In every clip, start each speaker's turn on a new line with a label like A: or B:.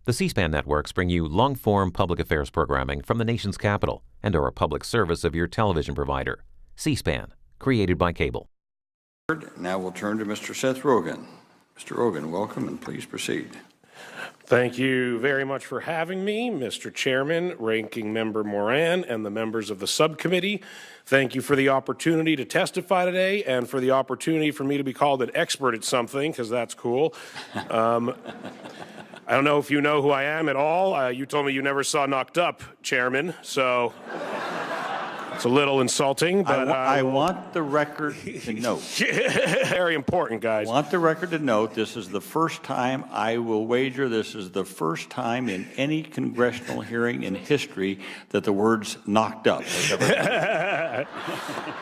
A: The C-SPAN networks bring you long-form public affairs programming from the nation's capital and are a public service of your television provider. C-SPAN, created by cable.
B: Now we'll turn to Mr. Seth Rogen. Mr. Rogen, welcome, and please proceed.
C: Thank you very much for having me, Mr. Chairman, Ranking Member Moran, and the members of the subcommittee. Thank you for the opportunity to testify today and for the opportunity for me to be called an expert at something, because that's cool. I don't know if you know who I am at all. You told me you never saw Knocked Up, Chairman, so it's a little insulting. But
B: I want the record to note.
C: Very important, guys.
B: I want the record to note this is the first time, I will wager this is the first time in any congressional hearing in history that the words knocked up has ever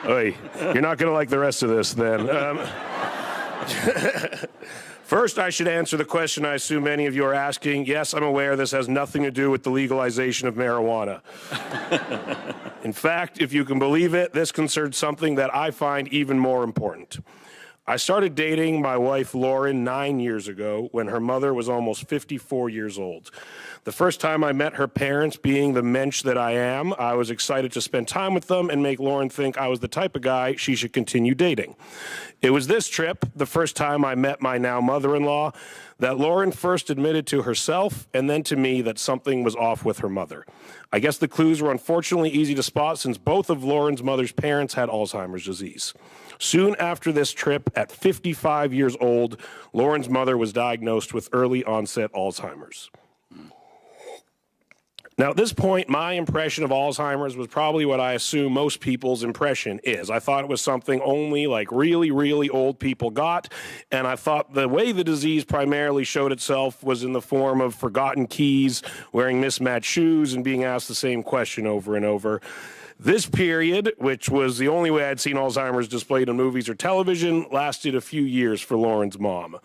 B: been.
C: Oy, you're not going to like the rest of this then. First, I should answer the question I assume many of you are asking. Yes, I'm aware this has nothing to do with the legalization of marijuana. In fact, if you can believe it, this concerns something that I find even more important. I started dating my wife, Lauren, 9 years ago when her mother was almost 54 years old. The first time I met her parents, being the mensch that I am, I was excited to spend time with them and make Lauren think I was the type of guy she should continue dating. It was this trip, the first time I met my now mother-in-law, that Lauren first admitted to herself and then to me that something was off with her mother. I guess the clues were unfortunately easy to spot since both of Lauren's mother's parents had Alzheimer's disease. Soon after this trip, at 55 years old, Lauren's mother was diagnosed with early onset Alzheimer's. Now, at this point, my impression of Alzheimer's was probably what I assume most people's impression is. I thought it was something only like really, really old people got, and I thought the way the disease primarily showed itself was in the form of forgotten keys, wearing mismatched shoes, and being asked the same question over and over. This period, which was the only way I'd seen Alzheimer's displayed in movies or television, lasted a few years for Lauren's mom.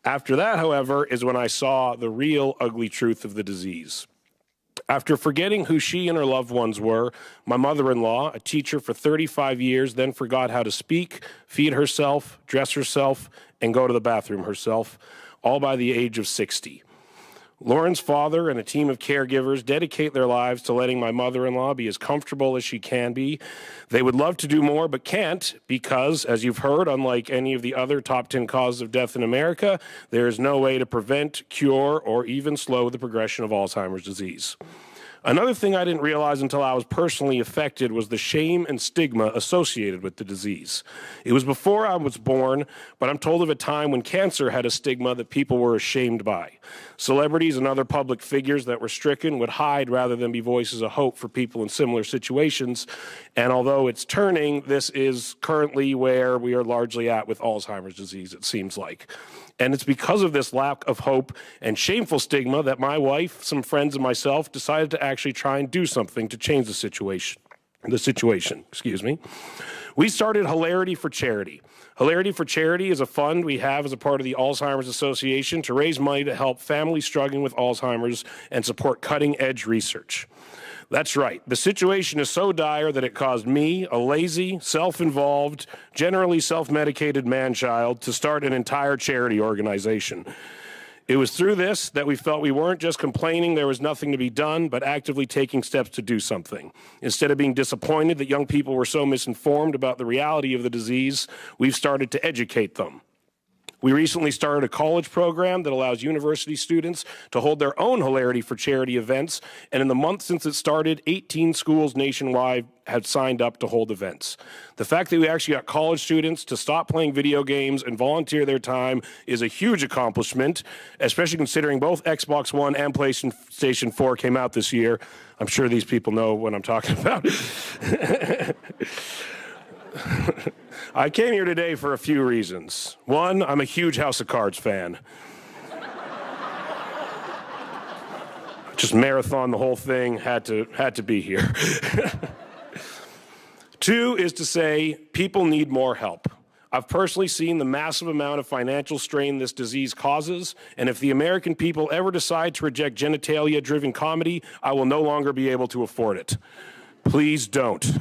C: After that, however, is when I saw the real ugly truth of the disease. After forgetting who she and her loved ones were, my mother-in-law, a teacher for 35 years, then forgot how to speak, feed herself, dress herself, and go to the bathroom herself, all by the age of 60. Lauren's father and a team of caregivers dedicate their lives to letting my mother-in-law be as comfortable as she can be. They would love to do more but can't because, as you've heard, unlike any of the other top 10 causes of death in America, there is no way to prevent, cure, or even slow the progression of Alzheimer's disease. Another thing I didn't realize until I was personally affected was the shame and stigma associated with the disease. It was before I was born, but I'm told of a time when cancer had a stigma that people were ashamed by. Celebrities and other public figures that were stricken would hide rather than be voices of hope for people in similar situations. And although it's turning, this is currently where we are largely at with Alzheimer's disease, it seems like. And it's because of this lack of hope and shameful stigma that my wife, some friends, and myself decided to actually try and do something to change the situation. We started Hilarity for Charity. Hilarity for Charity is a fund we have as a part of the Alzheimer's Association to raise money to help families struggling with Alzheimer's and support cutting-edge research. That's right. The situation is so dire that it caused me, a lazy, self-involved, generally self-medicated man-child, to start an entire charity organization. It was through this that we felt we weren't just complaining there was nothing to be done, but actively taking steps to do something. Instead of being disappointed that young people were so misinformed about the reality of the disease, we've started to educate them. We recently started a college program that allows university students to hold their own Hilarity for Charity events, and in the month since it started, 18 schools nationwide have signed up to hold events. The fact that we actually got college students to stop playing video games and volunteer their time is a huge accomplishment, especially considering both Xbox One and PlayStation 4 came out this year. I'm sure these people know what I'm talking about. I came here today for a few reasons. One, I'm a huge House of Cards fan. Just marathon the whole thing, had to be here. Two is to say people need more help. I've personally seen the massive amount of financial strain this disease causes, and if the American people ever decide to reject genitalia-driven comedy, I will no longer be able to afford it. Please don't.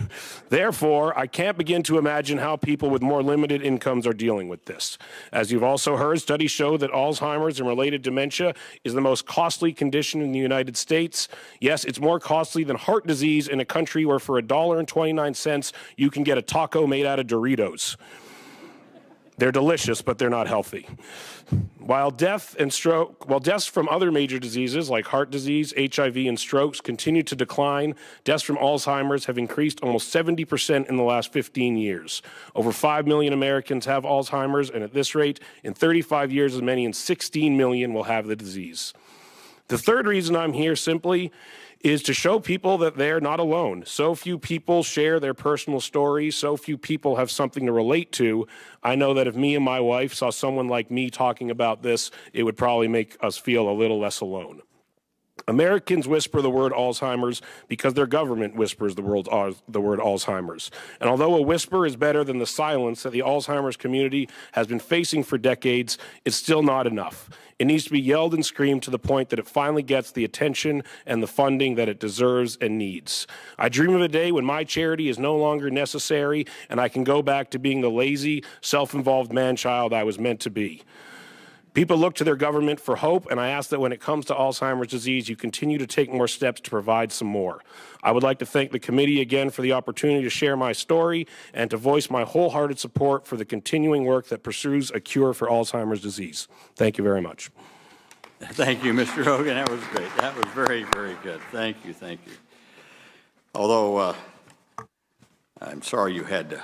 C: Therefore, I can't begin to imagine how people with more limited incomes are dealing with this. As you've also heard, studies show that Alzheimer's and related dementia is the most costly condition in the United States. Yes, it's more costly than heart disease in a country where for $1.29 you can get a taco made out of Doritos. They're delicious, but they're not healthy. While deaths from other major diseases like heart disease, HIV, and strokes continue to decline, deaths from Alzheimer's have increased almost 70% in the last 15 years. Over 5 million Americans have Alzheimer's, and at this rate, in 35 years, as many as 16 million will have the disease. The third reason I'm here simply is to show people that they're not alone. So few people share their personal stories. So few people have something to relate to. I know that if me and my wife saw someone like me talking about this, it would probably make us feel a little less alone. Americans whisper the word Alzheimer's because their government whispers the word Alzheimer's. And although a whisper is better than the silence that the Alzheimer's community has been facing for decades, it's still not enough. It needs to be yelled and screamed to the point that it finally gets the attention and the funding that it deserves and needs. I dream of a day when my charity is no longer necessary and I can go back to being the lazy, self-involved man-child I was meant to be. People look to their government for hope, and I ask that when it comes to Alzheimer's disease, you continue to take more steps to provide some more. I would like to thank the committee again for the opportunity to share my story and to voice my wholehearted support for the continuing work that pursues a cure for Alzheimer's disease. Thank you very much.
B: Thank you, Mr. Rogen. That was great. That was very, very good. Thank you, thank you. Although I'm sorry you had to